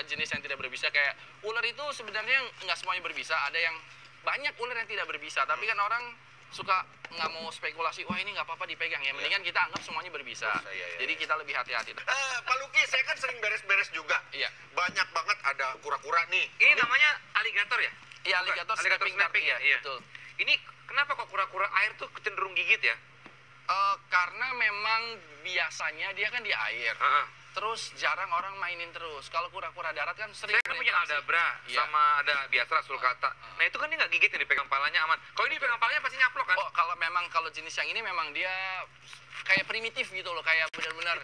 jenis yang tidak berbisa. Kayak ular itu sebenarnya nggak semuanya berbisa. Ada yang banyak ular yang tidak berbisa. Tapi kan orang suka nggak mau spekulasi. Wah ini nggak apa-apa dipegang ya. Mendingan kita anggap semuanya berbisa. Jadi kita lebih hati-hati. Pak Luki, saya kan sering beres-beres juga. Iya. Banyak banget ada kura-kura nih. Ini namanya aligator ya? Iya, aligator snapping ya. Iya. Betul. Ini kenapa kok kura-kura air tuh cenderung gigit ya? Karena memang biasanya dia kan di air. Terus jarang orang mainin terus. Kalau kura-kura darat kan sering. Saya kan punya aldabra sama ada biasa sulcata. Nah itu kan dia nggak gigit, yang dipegang palanya aman. Kalau ini dipegang palanya pasti nyaplok kan? Oh, kalau jenis yang ini memang dia kayak primitif gitu loh, kayak benar-benar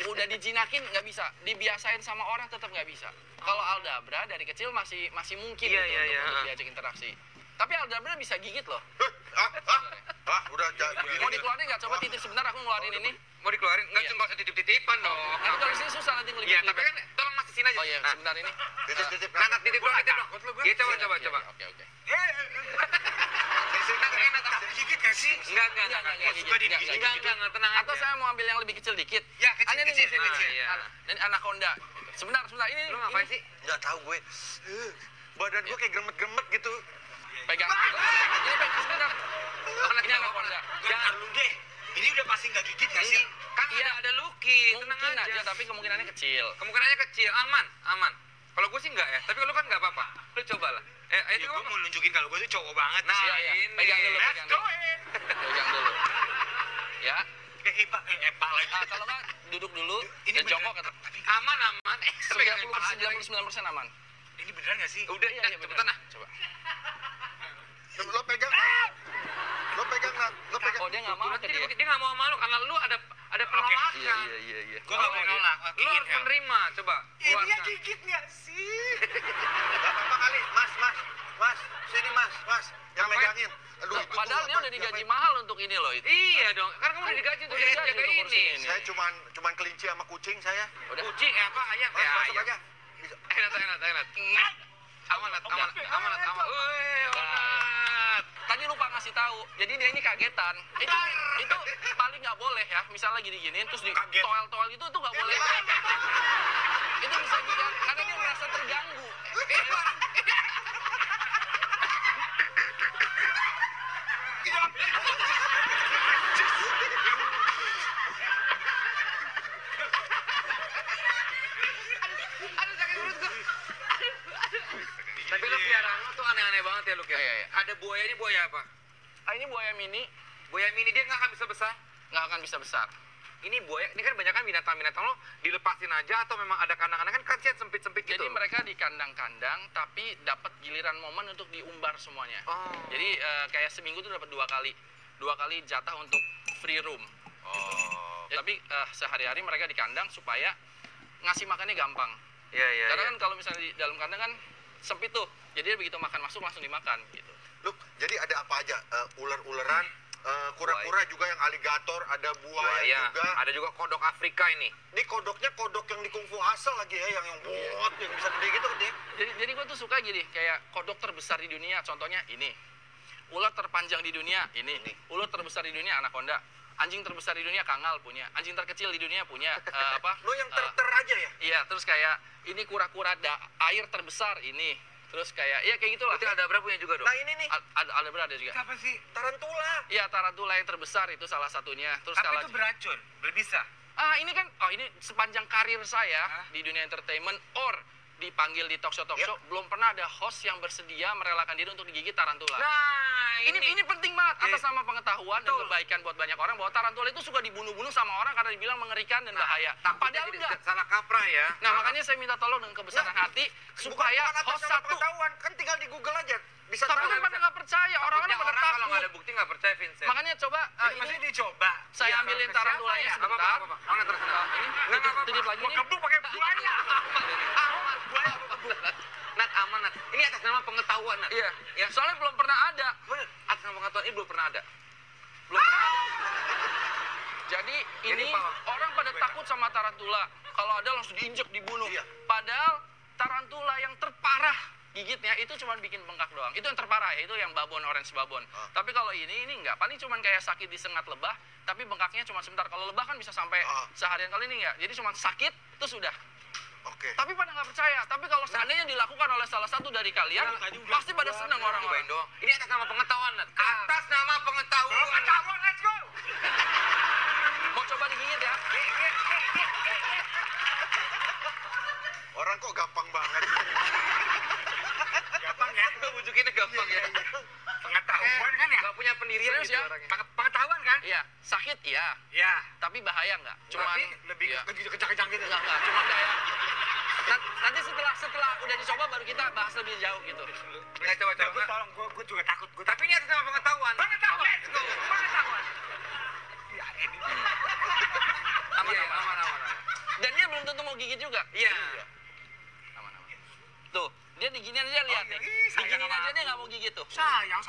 udah dijinakin nggak bisa, dibiasain sama orang tetap nggak bisa. Kalau aldabra dari kecil masih mungkin untuk diajak interaksi. Tapi aldabra bisa gigit loh. Udah Mau dikeluarin nggak? Coba titip sebentar, aku ngeluarin ini. Mau dikeluarin? Nggak cuma usah titip-titipan dong. Tapi kalau di sini susah nanti ngelipet. Iya, tapi kan tolong masih sini aja. Oh iya, sebentar ini. Titip. Nah, titip dong. Iya, coba. Oke. Gigit nggak sih? Enggak. Suka digigit. Enggak, tenang aja. Atau saya mau ambil yang lebih kecil dikit. Ya, kecil. Ini anaconda. Sebentar. Ini. Lu ngapain sih? Nggak tahu gue. Badan gue kayak gemet-gemet gitu. Pegang. Ini pegang sebentar. Ini anaconda. Jangan lu deh. Ini udah pasti nggak gigit nggak sih? Kan ada Lucky, tenang Mungkin aja. aja, tapi kemungkinannya kecil. Kemungkinannya kecil, aman. Kalau gue sih enggak ya, tapi kalau lu kan enggak apa-apa. Lu cobalah. Itu Gue mau nunjukin kalau gue tuh cowok banget. Nah, Iya. ini. Pegang dulu. Pegang dulu. Ya. Pak lagi. Kalau nggak duduk dulu, Ini dan jongkok. Aman. 99% aman. Ini beneran nggak sih? Udah, Iya, cepetan bener. ah. Coba. Lo pegang. Nat. Oh, dia nggak mau tadi ya? Dia nggak mau malu karena lu ada penolakan. Iya. Gue nggak mau nolak. Lu harus menerima, coba. Dia keluarkan. gigit nggak sih? Gak apa-apa kali. Mas. Sini mas. Yang megangin. Aduh, itu Padahal dia udah digaji mahal untuk ini loh itu. Iya dong, kan kamu udah digaji untuk Digaji jaga untuk ini. kursi ini. Saya cuman kelinci sama kucing saya. Udah. Kucing apa ayam? Mas, masuk Ayam. aja. Bisa. Enak. Aman. Onat. Tadi lupa ngasih tahu. Jadi dia ini kagetan. Itu paling nggak boleh ya. Misalnya gini-giniin terus di Kaget. toel itu nggak boleh. Itu bisa juga karena dia merasa terganggu. Aduh, sakit perut gua. Tapi lu piaraan lu tuh aneh-aneh banget ya, Luk ya. Iya. Ada buaya, ini buaya apa? Ini buaya mini Buaya mini, dia nggak akan bisa besar. nggak akan bisa besar. Ini buaya, ini kan banyak kan binatang-binatang lo dilepasin aja atau memang ada kandang-kandang kan kasihan sempit-sempit gitu. Jadi mereka di kandang-kandang tapi dapat giliran momen untuk diumbar semuanya. Oh. Jadi kayak seminggu tuh dapat 2 kali jatah untuk free room. Tapi sehari-hari mereka di kandang supaya ngasih makannya gampang. Iya. Karena kan kalau misalnya di dalam kandang kan sempit tuh. Jadi begitu makan masuk langsung dimakan gitu. Loh, jadi ada apa aja? Ular-ularan, kura-kura juga yang aligator, ada buaya juga. Ada juga kodok Afrika ini. Ini kodoknya kodok yang di kungfu Hustle lagi ya, yang bot, yang bisa gede gitu dia. Jadi gue tuh suka gini, kayak kodok terbesar di dunia, contohnya ini. Ular terpanjang di dunia, ini. Ular terbesar di dunia, anaconda. Anjing terbesar di dunia, kangal punya. Anjing terkecil di dunia punya, Lo yang ter aja ya? Iya, terus kayak ini kura-kura air terbesar ini. Terus kayak, ya kayak gitulah. Berarti ada berapa punya juga dong? Nah ini nih. Ada juga. Apa sih? Tarantula. Iya, tarantula yang terbesar itu salah satunya. Terus Tapi itu beracun, berbisa. ini kan, ini sepanjang karir saya di dunia entertainment dipanggil di talk show belum pernah ada host yang bersedia merelakan diri untuk digigit tarantula. Nah, Ini penting banget atas nama pengetahuan dan kebaikan buat banyak orang bahwa tarantula itu suka dibunuh-bunuh sama orang karena dibilang mengerikan dan bahaya. Padahal enggak. Salah kaprah ya. Nah, makanya saya minta tolong dengan kebesaran hati supaya bukan atas host nama satu. pengetahuan, kan tinggal di Google aja. Bisa Tapi tahu. kan pada nggak percaya, orang-orang pada kalau nggak takut. ada bukti nggak percaya Vincent. Makanya coba Jadi maksudnya dicoba. saya ambilin tarantulanya sebentar. Apa? Mana terus? Ini titip lagi nih. Gebuk pakai buaya. Nat, aman Nat. Ini atas nama pengetahuan Nat. Iya. Ya. Soalnya belum pernah ada. Bener. Atas nama pengetahuan ini belum pernah ada. Jadi ini Pak, orang pada takut sama tarantula. Kalau ada langsung diinjek, dibunuh. Iya. Padahal tarantula yang terparah gigitnya itu cuma bikin bengkak doang. Itu yang terparah ya, itu yang babon, orange babon. Tapi kalau ini enggak. Paling cuma kayak sakit disengat lebah, tapi bengkaknya cuma sebentar. Kalau lebah kan bisa sampai seharian, kali ini enggak. Jadi cuma sakit, itu sudah. Oke. Tapi pada percaya. Tapi kalau seandainya dilakukan oleh salah satu dari kalian, pasti pada senang orang-orang. Cobain dong. Ini atas nama pengetahuan, Nat. Atas nama pengetahuan. Pengetahuan, let's go. Mau coba digigit ya? Orang kok gampang banget. Gampang ya? Gue bujukinnya gampang ya. Pengetahuan kan ya? Gak punya pendirian Serius gitu ya? orangnya. Pengetahuan kan? Iya, sakit ya, Ya. tapi bahaya nggak? Cuman Tapi lebih iya. kencang-kencang gitu. Enggak, cuma kayak nanti setelah udah dicoba baru kita bahas lebih jauh gitu. Nggak coba-coba. Gue tolong, gue juga takut. Tapi ini atas nama pengetahuan. Pengetahuan. Let's go. Pengetahuan. Ya, ini. Aman, Iya, aman, aman. Dan dia belum tentu mau gigit juga. Iya. Aman-aman. Tuh, dia diginiin aja lihat Oh, nih. iya, sayang Diginiin sama aja aku. dia nggak mau gigit tuh. Sayang.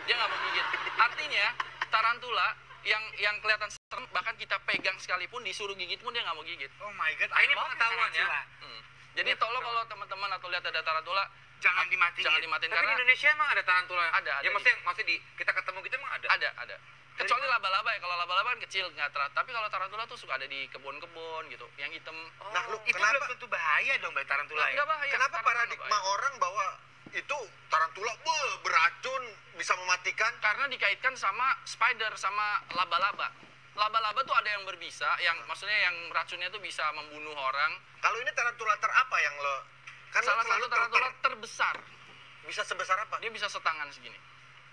Dia nggak mau gigit. Artinya tarantula yang kelihatan serem bahkan kita pegang sekalipun disuruh gigit pun dia nggak mau gigit. Oh my god, Ini I love pengetahuan ya. tarantula. Jadi tolong kalau teman-teman atau lihat ada tarantula Jangan dimatiin. jangan dimatiin Tapi di karena Indonesia emang ada tarantula? Ada Ya di- maksudnya di kita ketemu gitu emang ada? ada. Kecuali laba-laba ya. Kalau laba-laba kan kecil nggak tapi kalau tarantula tuh suka ada di kebun-kebun gitu, yang hitam. Nah, lu Itu kenapa belum tentu bahaya dong bagi tarantula ya? Nggak bahaya. kenapa Tarantula paradigma nggak bahaya. orang bahwa itu tarantula beracun, bisa mematikan? Karena dikaitkan sama spider sama laba-laba. Laba-laba tuh ada yang berbisa, yang maksudnya yang racunnya tuh bisa membunuh orang. Kalau ini tarantula terapa yang lo kan lo Salah selalu satu tarantula terbesar, bisa sebesar apa? dia bisa setangan segini.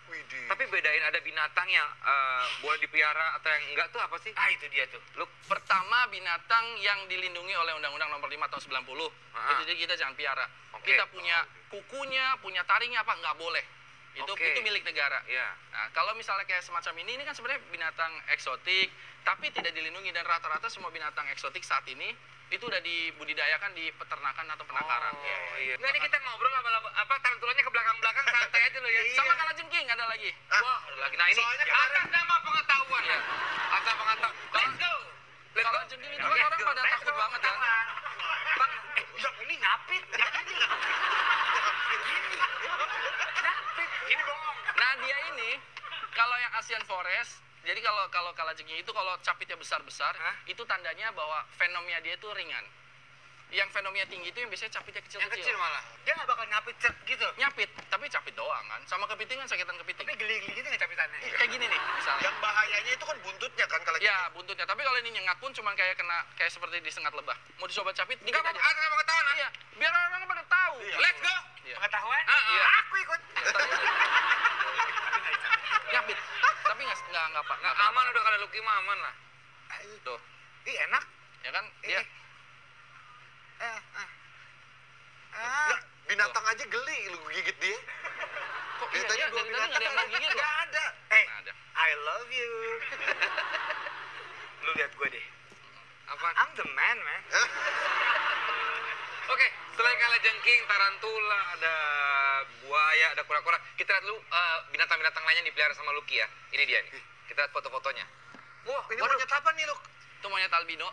Widih. Tapi bedain ada binatang yang boleh dipelihara atau yang enggak tuh apa sih? Ah, itu dia tuh. Lu Pertama, binatang yang dilindungi oleh Undang-Undang Nomor 5 tahun 90. Itu jadi kita jangan piara. Oke. Kita punya kukunya, punya taringnya apa nggak boleh. Itu milik negara. ya. Nah, kalau misalnya kayak semacam ini kan sebenarnya binatang eksotik, tapi tidak dilindungi dan rata-rata semua binatang eksotik saat ini itu udah dibudidayakan di peternakan atau penangkaran. Oh, iya. Nggak, ini kita ngobrol apa tarantulanya ke belakang-belakang santai aja lo ya. Sama kalajengking ada lagi. Wah, ada lagi. Nah, ini Soalnya ya, kemarin- atas nama pengetahuan ya. Atas pengetahuan. Let's go. Let's go. Kalajengking itu kan orang pada takut banget kan. Bang, yang ini ngapit. Yang ini. Ini bohong. Nah, dia ini kalau yang Asian Forest, jadi kalau kalajengking itu kalau capitnya besar-besar, Hah? itu tandanya bahwa fenomia dia itu ringan. Yang fenomia tinggi itu yang biasanya capitnya Yang kecil-kecil. kecil malah. Dia nggak bakal ngapit cet gitu. Nyapit, tapi capit doang kan. Sama kepiting kan sakitan kepiting. Tapi geli-geli gitu nggak capitannya. Kayak gini nih, misalnya. Yang bahayanya itu kan buntutnya kan kalau Ya, buntutnya. Tapi kalau ini nyengat pun cuman kayak seperti disengat lebah. Mau dicoba capit, dikit Enggak apa aja. atas nama pengetahuan. Iya, biar orang pada tahu. Iya. Let's go. Iya. Pengetahuan? Iya. Aku ikut. Nyapit. Tapi nggak apa. Nggak aman udah kalau Lucky mah aman lah. Tuh, Ih, enak. ya kan? Dia Nggak, binatang aja geli lu gigit dia. kok iya, Biasanya dia dua dari tadi nggak ada yang mau gigit loh. Nggak ada. Nggak ada. I love you. Lu lihat gue deh. Apaan? I'm the man. Oke, selain kalajengking, tarantula, ada buaya, ada kura-kura. Kita lihat dulu binatang-binatang lainnya yang dipelihara sama Lucky ya. Ini dia nih. Kita lihat foto-fotonya. Wah, ini Waduh. monyet apa nih lu? Itu monyet albino.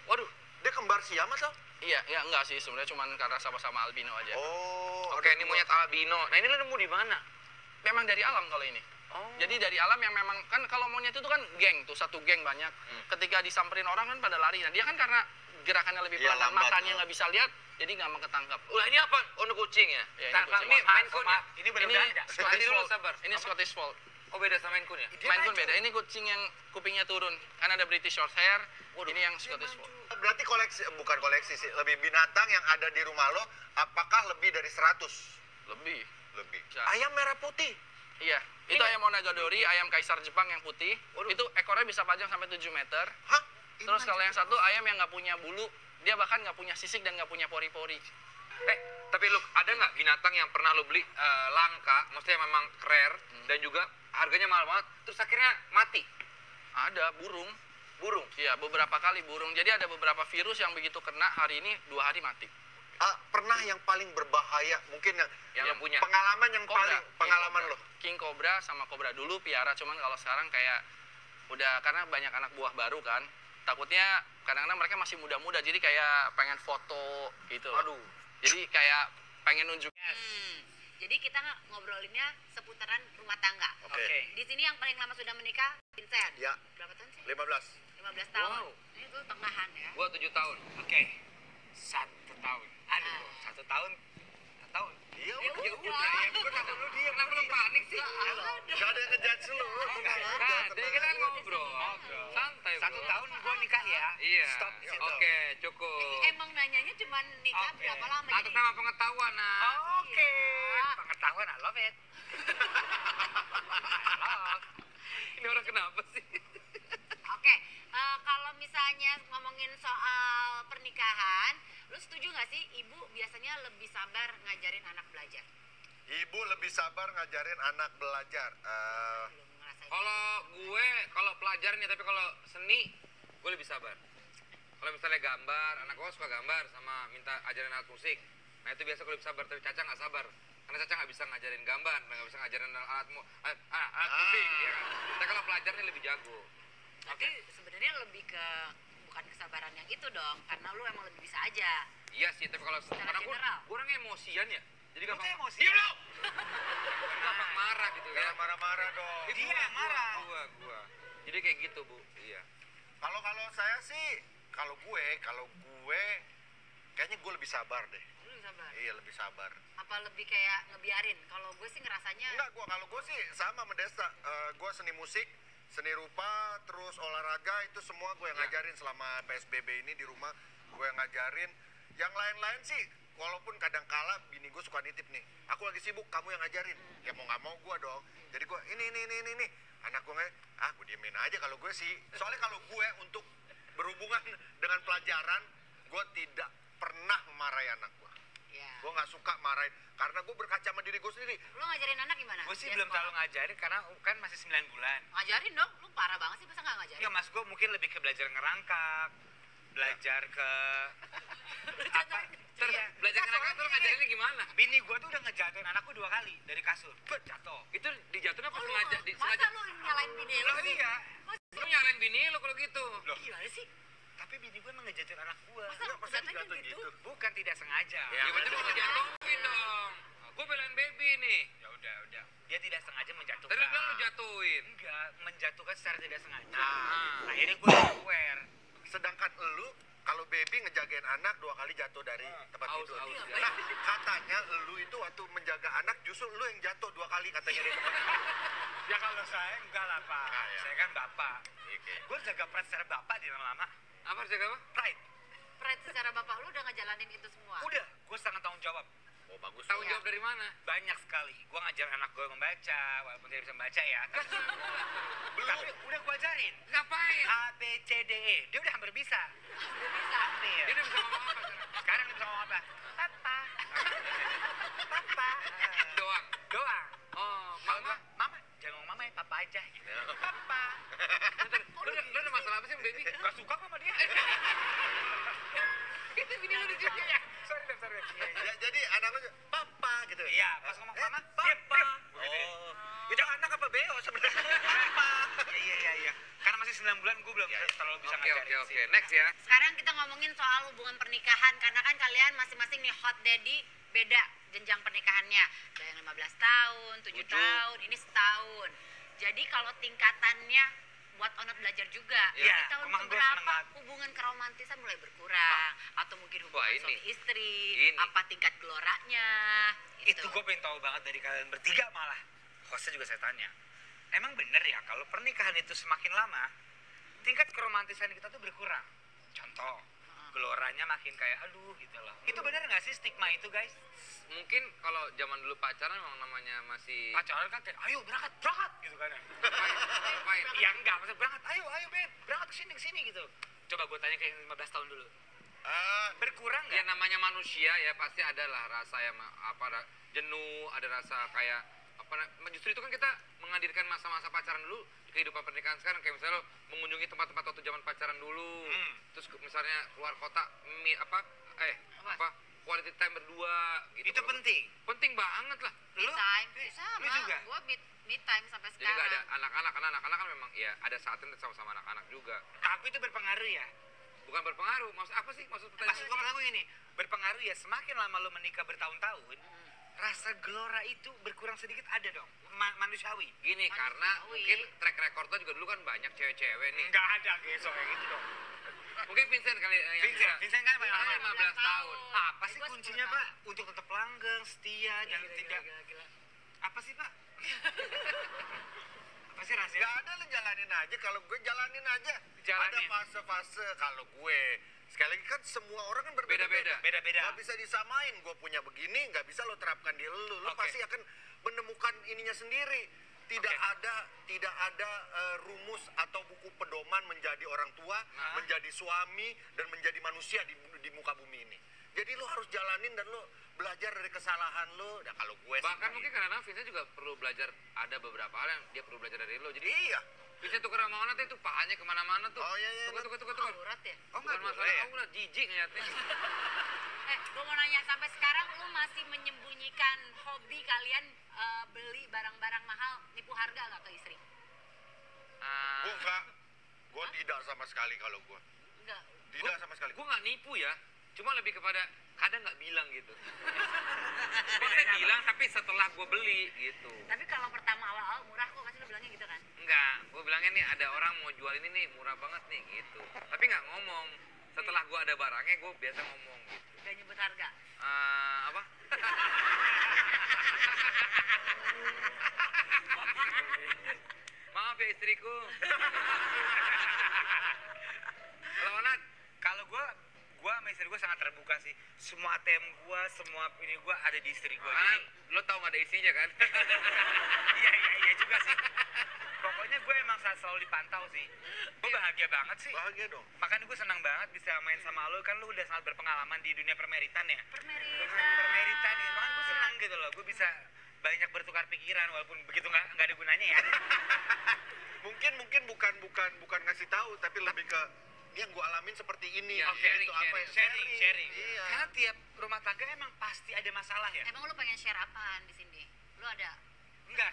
Waduh. Dia kembar siam atau? Iya, enggak sih sebenarnya cuman karena sama-sama albino aja. Oh. Oke, ini monyet albino. Nah, ini lu nemu di mana? Memang dari alam kalau ini. Oh. Jadi dari alam yang memang kan kalau monyet itu kan geng tuh, satu geng banyak. Ketika disamperin orang kan pada lari. Nah, dia kan karena gerakannya lebih Iya, pelan dan lambat, matanya oh. nggak bisa lihat, jadi nggak mau ketangkap. Ulah ini apa? Oh, ini kucing ya? Ya, ini Nah, kucing. ini Maine Coon ya? Ini Ini berbeda. Scottish Nanti dulu, Fold. sabar. Ini Apa? Scottish Fold. Oh, beda sama Maine Coon ya? Dia Maine Coon maju. beda. Ini kucing yang kupingnya turun. Kan ada British Shorthair. Ini yang Scottish Fold. Berarti bukan koleksi sih, lebih binatang yang ada di rumah lo, apakah lebih dari 100? Lebih. Lebih. Bisa. Ayam merah putih. Iya. Itu ayam Onagadori, ayam kaisar Jepang yang putih. Itu ekornya bisa panjang sampai 7 meter. Hah? Terus kalau yang satu ayam yang nggak punya bulu, dia bahkan nggak punya sisik dan nggak punya pori-pori. Tapi lu ada nggak binatang yang pernah lu beli langka, maksudnya memang rare dan juga harganya mahal banget, terus akhirnya mati? Ada burung. Burung. Iya, beberapa kali burung. Jadi ada beberapa virus yang begitu kena hari ini 2 hari mati. Pernah yang paling berbahaya, mungkin Yang lo punya. pengalaman yang Cobra. paling pengalaman lo. King Cobra sama Cobra dulu piara, cuman kalau sekarang kayak udah karena banyak anak buah baru kan. Takutnya kadang-kadang mereka masih muda-muda, jadi kayak pengen foto gitu. Aduh. Jadi kayak pengen nunjukin. Jadi kita ngobrolinnya seputaran rumah tangga. Oke. Di sini yang paling lama sudah menikah, Vincent. Ya. Berapa tahun sih? 15. 15 tahun. Wow. Ini tuh tengahan ya. Gua 7 tahun. Oke. 1 tahun. Aduh, 1 tahun. 1 tahun. Iya, Ya udah. Ya udah. udah, ya gue kata lu diam. Kenapa lu panik sih? Gak ada yang ngejudge lu. Nah, jadi kita kan ngobrol. Santai, bro. 1 tahun gue nikah ya. Iya. Stop di situ. Oke, cukup. Emang nanyanya cuma nikah Oke. berapa lama? Atas Jadi nama pengetahuan, nah. Oke. Iya. Pengetahuan, I love it. Ini orang kenapa sih? Oke, kalau misalnya ngomongin soal pernikahan, lu setuju nggak sih ibu biasanya lebih sabar ngajarin anak belajar? Ibu lebih sabar ngajarin anak belajar. Belum ngerasain. Kalau pelajaran ya, tapi kalau seni, gue lebih sabar. Kalau misalnya gambar, anak gue suka gambar sama minta ajarin alat musik. Nah itu biasa gue lebih sabar, tapi Caca nggak sabar. Karena Caca nggak bisa ngajarin gambar, nggak bisa ngajarin alat musik, ya kan. Tapi kalau pelajarannya lebih jago. Berarti sebenarnya lebih ke bukan kesabaran yang itu dong, karena lu emang lebih bisa aja. Iya sih, tapi kalau karena gue general. orang emosian ya. Jadi Lu gampang tuh emosian? Diam lu! Gampang marah gitu ya. Jangan marah-marah dong. Ih, Dia yang marah. Gua. Jadi kayak gitu, Bu. Iya. Kalau saya sih, kalau gue kayaknya gue lebih sabar deh. Lu lebih sabar. Iya, lebih sabar. Apa lebih kayak ngebiarin? Kalau gue sih ngerasanya Enggak, kalau gue sih sama sama Desta. Gue seni musik, seni rupa, terus olahraga itu semua gue yang Ya. ngajarin selama PSBB ini di rumah. Gue yang ngajarin. Yang lain-lain sih, walaupun kadang kala bini gue suka nitip nih. Aku lagi sibuk, kamu yang ngajarin. Ya mau nggak mau gue dong. Jadi gue ini. Anak gue gue diemin aja kalau gue sih. Soalnya kalau gue untuk berhubungan dengan pelajaran, gue tidak pernah memarahi anak gue. ya. Gue nggak suka marahin karena gue berkaca sama diri gue sendiri. Lu ngajarin anak gimana? Gue sih Dia belum sekolah. terlalu ngajarin karena kan masih 9 bulan. Ngajarin dong, lu parah banget sih, masa nggak ngajarin? Enggak, mas gue mungkin lebih ke belajar ngerangkak, belajar ke apa? Iya. Belajar ngerangkak tuh ngajarinnya gimana? Bini gue tuh udah ngejatuhin anakku 2 kali dari kasur. Bet, jatuh. Itu dijatuhin apa Oh, lu, sengaja? masa lu nyalain bini lu Loh sih? iya. Lu nyalain bini lu kalau gitu. Loh, Gimana sih? tapi bini gue emang ngejatuhin anak gue. Masa jatuhin gitu? Bukan tidak sengaja. Ya berarti mau ngejatuhin dong. Gue belain baby nih. Ya udah. Dia tidak sengaja menjatuhkan. Tadi lu bilang lu jatuhin. Enggak, menjatuhkan secara tidak sengaja. Nah. Akhirnya gue aware. Sedangkan elu kalau baby ngejagain anak 2 kali jatuh dari tempat Aus, tidur. aus, ya. Nah, katanya elu itu waktu menjaga anak justru lu yang jatuh 2 kali katanya dari tempat tidur. Ya kalau saya enggak lah Pak. Ah, ya. Saya kan bapak. Oke. Gue jaga pride secara bapak di lama-lama. Apa harus jaga apa? Pride. Pride secara bapak lu udah ngejalanin itu semua? Udah, gue sangat tanggung jawab. Oh bagus. Tanggung Iya. jawab dari mana? Banyak sekali. Gue ngajar anak gue membaca, walaupun tidak bisa membaca ya. Tapi udah gue ajarin. Ngapain? A, B, C, D, E. Dia udah hampir bisa. Udah bisa. Nih, Dia udah bisa ngomong apa sekarang? sekarang dia bisa ngomong apa? Papa. Papa. Doang. Doang. Oh, Kalau mama. gua, mama. Jangan ngomong mama ya, papa aja. Gitu. Papa. Lu ada masalah apa sih sama baby? Gak suka kok sama dia. Itu bini lu di situ. Sorry, Beb, sorry. Iya, iya. Ya, jadi anak lu papa gitu. Iya, pas ngomong mama, papa. diam, diam. Begitu. Oh. Itu anak apa beo sebenarnya? Papa. Iya. Karena masih 9 bulan gue belum terlalu bisa ngajarin Oke. sih. Next ya. Sekarang kita ngomongin soal hubungan pernikahan, karena kan kalian masing-masing nih hot daddy beda jenjang pernikahannya. Ada yang 15 tahun, 7 Tujuh. tahun, ini setahun. Jadi kalau tingkatannya buat Onat belajar juga. Iya, Di tahun emang gua keberapa seneng banget. hubungan keromantisan mulai berkurang, atau mungkin hubungan Wah, ini. suami istri, Ini. apa tingkat geloranya. Itu gue pengen tahu banget dari kalian bertiga malah. Hostnya juga saya tanya. Emang bener ya kalau pernikahan itu semakin lama, tingkat keromantisan kita tuh berkurang. Contoh, geloranya makin kayak aduh gitu loh. Itu bener nggak sih stigma itu guys? Mungkin kalau zaman dulu pacaran memang namanya masih Pacaran kan kayak ayo berangkat gitu kan. ngapain? Ya enggak, maksud berangkat ayo beb, berangkat ke sini gitu. Coba gue tanya kayak 15 tahun dulu. Berkurang Ya nggak? namanya manusia ya pasti ada lah rasa yang jenuh, ada rasa kayak justru itu kan kita menghadirkan masa-masa pacaran dulu di kehidupan pernikahan sekarang, kayak misalnya lo mengunjungi tempat-tempat waktu zaman pacaran dulu, terus misalnya keluar kota quality time berdua gitu. Itu penting. Penting banget lah. Lu? Time, sama. Lu juga? Gua me time sampai Jadi sekarang. nggak ada anak-anak, karena anak-anak kan memang ya ada saatnya sama-sama anak-anak juga. Tapi itu berpengaruh ya. Bukan berpengaruh, maksud apa sih? Maksud Maksud gue pertanyaan? ini, berpengaruh ya, semakin lama lo menikah bertahun-tahun, rasa gelora itu berkurang sedikit ada dong, manusiawi. Gini, karena Manusiawi. mungkin track record lo juga dulu kan banyak cewek-cewek nih. Enggak ada gesok kayak gitu dong. Mungkin Vincent kali yang bisa. Vincent kan paling lama. 15 tahun. Apa sih Gua kuncinya 10 Pak untuk tetap langgeng, setia dan tidak Gila. apa sih Pak? Apa sih rahasia? Gak ada, lu jalanin aja. Kalau gue jalanin aja. Jalanin. Ada fase-fase kalau gue. Sekali lagi kan semua orang kan Beda-beda. berbeda-beda. Beda-beda. Gak bisa disamain. Gue punya begini, gak bisa lo terapkan di lu. Lo Oke. pasti akan menemukan ininya sendiri. Tidak Oke. ada rumus atau buku pedoman menjadi orang tua, menjadi suami, dan menjadi manusia di muka bumi ini. Jadi lo harus jalanin dan lo belajar dari kesalahan lo. Nah kalau gue sih Bahkan mungkin kadang-kadang Vincent juga perlu belajar, ada beberapa hal yang dia perlu belajar dari lo. Jadi iya. Vincent tuker sama Onat itu pahanya kemana-mana tuh. Oh, iya. Tuker. Aurat ya? Oh, Bukan nggak masalah boleh ya? aurat, jijik ngeliatnya. Gue mau nanya, sampai sekarang lu masih menyembunyikan hobi kalian beli barang-barang mahal, nipu harga nggak ke istri? Ah, Gue enggak. Gue tidak sama sekali kalau gue. Enggak. Tidak sama sekali. gue nggak nipu ya, cuma lebih kepada kadang nggak bilang gitu. Maksudnya bilang tapi setelah gue beli gitu. Tapi kalau pertama awal-awal murah kok, pasti lu bilangnya gitu kan? Enggak, gue bilangnya nih ada orang mau jual ini nih murah banget nih gitu. Tapi nggak ngomong. Setelah gue ada barangnya gue biasa ngomong gitu. Gak nyebut harga. Apa? Maaf ya istriku. Kalau Onat, Kalau gua sama istri gua sangat terbuka sih. Semua ATM gua, semua ini gua ada di istri gua. ah, Jadi lo tau nggak ada isinya kan? iya juga sih. Pokoknya gue emang selalu dipantau sih. Gue bahagia banget sih. Bahagia dong. Makanya gue senang banget bisa main sama lo. Kan lo udah sangat berpengalaman di dunia permeritan ya. Permeritan. Permeritan ya. Makanya gue senang gitu loh. Gue bisa banyak bertukar pikiran walaupun begitu nggak ada gunanya ya. Mungkin bukan ngasih tahu, tapi lebih ke ini yang gue alamin seperti ini. Iya, Oke, sharing, itu apa ya? sharing. Iya. Karena tiap rumah tangga emang pasti ada masalah ya. Emang lu pengen share apaan di sini? Lu ada? Enggak.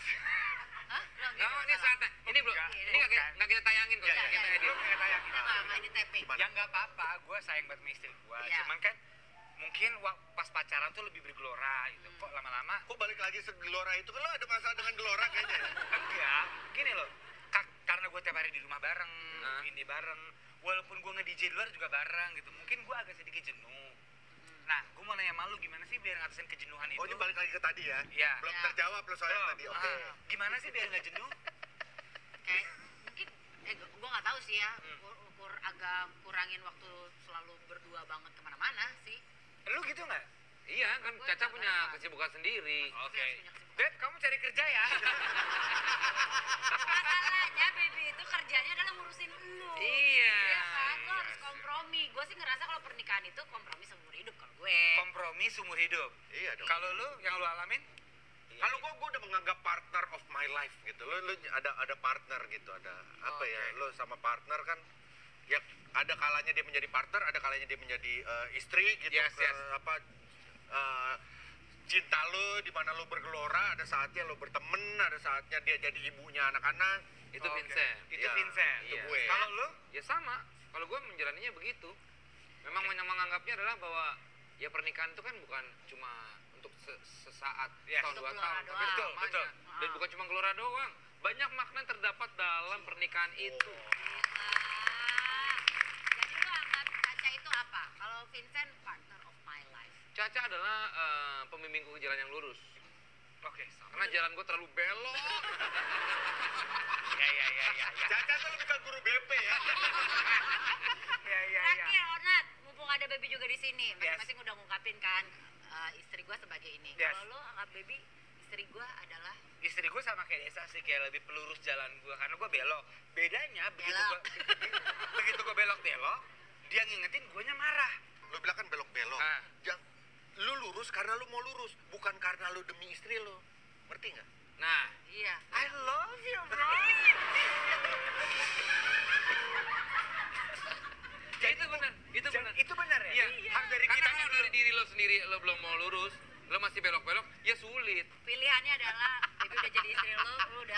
Hah? Lu lagi Nggak, ada ini masalah? saatnya. Ini belum. Bukan. Ini nggak kita tayangin kok. Iya, Kita iya, edit. iya. Nggak tayangin. Kita nggak di tapping. Gimana? Ya nggak apa-apa, gue sayang banget sama istri gue. Iya. Cuman kan mungkin pas pacaran tuh lebih bergelora gitu. Kok lama-lama Kok balik lagi segelora itu? Kan lo ada masalah dengan gelora kayaknya ya? enggak. Gini loh, karena gue tiap hari di rumah bareng, Hah? ini bareng. Walaupun gue nge-DJ di luar juga bareng gitu. Mungkin gue agak sedikit jenuh. Nah, gue mau nanya sama lu gimana sih biar ngatasin kejenuhan itu? Oh, ini balik lagi ke tadi ya? Iya. Belum Iya. terjawab lo soalnya Belum. tadi. Oke. Gimana sih biar nggak jenuh? Kayak mungkin gue nggak tahu sih ya. Agak kurangin waktu selalu berdua banget kemana-mana sih. Lu gitu nggak? Iya kan Gua Caca nggak punya pernah. kesibukan sendiri. Oke. Harus punya kesibukan. Beb, kamu cari kerja ya? Masalahnya baby itu kerjanya adalah ngurusin lu. Iya. Iya kan? Lo harus kompromi. Gue sih ngerasa kalau pernikahan itu kompromi seumur hidup kalau gue. Kompromi seumur hidup. Iya dong. Kalau lu, yang lu alamin? Kalau gue udah menganggap partner of my life gitu. Lo ada partner gitu, ada apa ya? Oke. Lo sama partner kan ya ada kalanya dia menjadi partner, ada kalanya dia menjadi istri gitu. Yes, yes. Cinta lo di mana lo bergelora, ada saatnya lo berteman, ada saatnya dia jadi ibunya anak-anak. Itu Oke. Vincent. Itu Iya, Vincent. itu Iya. gue. Kalau lu? Ya sama. Kalau gue menjalaninya begitu. Memang menganggapnya adalah bahwa ya pernikahan itu kan bukan cuma untuk sesaat, Yes. tahun Untuk 2 gelora tahun, tapi doang. selamanya. Betul. Dan bukan cuma gelora doang. Banyak makna yang terdapat dalam pernikahan itu. Jadi lu anggap Caca itu apa? Kalau Vincent, partner of my life. Caca adalah pembimbingku ke jalan yang lurus. Oke. Karena jalan gue terlalu belok. Ya. Caca tuh lebih ke guru BP ya. Ya. Terakhir, Onat, mumpung ada baby juga di sini, masing-masing udah ngungkapin kan istri gue sebagai ini. Yes. Kalau lo anggap baby, istri gue adalah Istri gue sama kayak Desa sih, kayak lebih pelurus jalan gue karena gue belok. Bedanya Belok. begitu gue belok, dia ngingetin guanya marah. Lo bilang kan belok-belok. Ah. Lu lurus karena lu mau lurus, bukan karena lu demi istri lu. Ngerti nggak? Nah, iya. I love you, bro. itu benar. Itu benar. Itu benar ya? Iya. Harus dari Karena kita kalau dari diri lo sendiri lo belum mau lurus, lo masih belok-belok, ya sulit. Pilihannya adalah baby udah jadi istri lo udah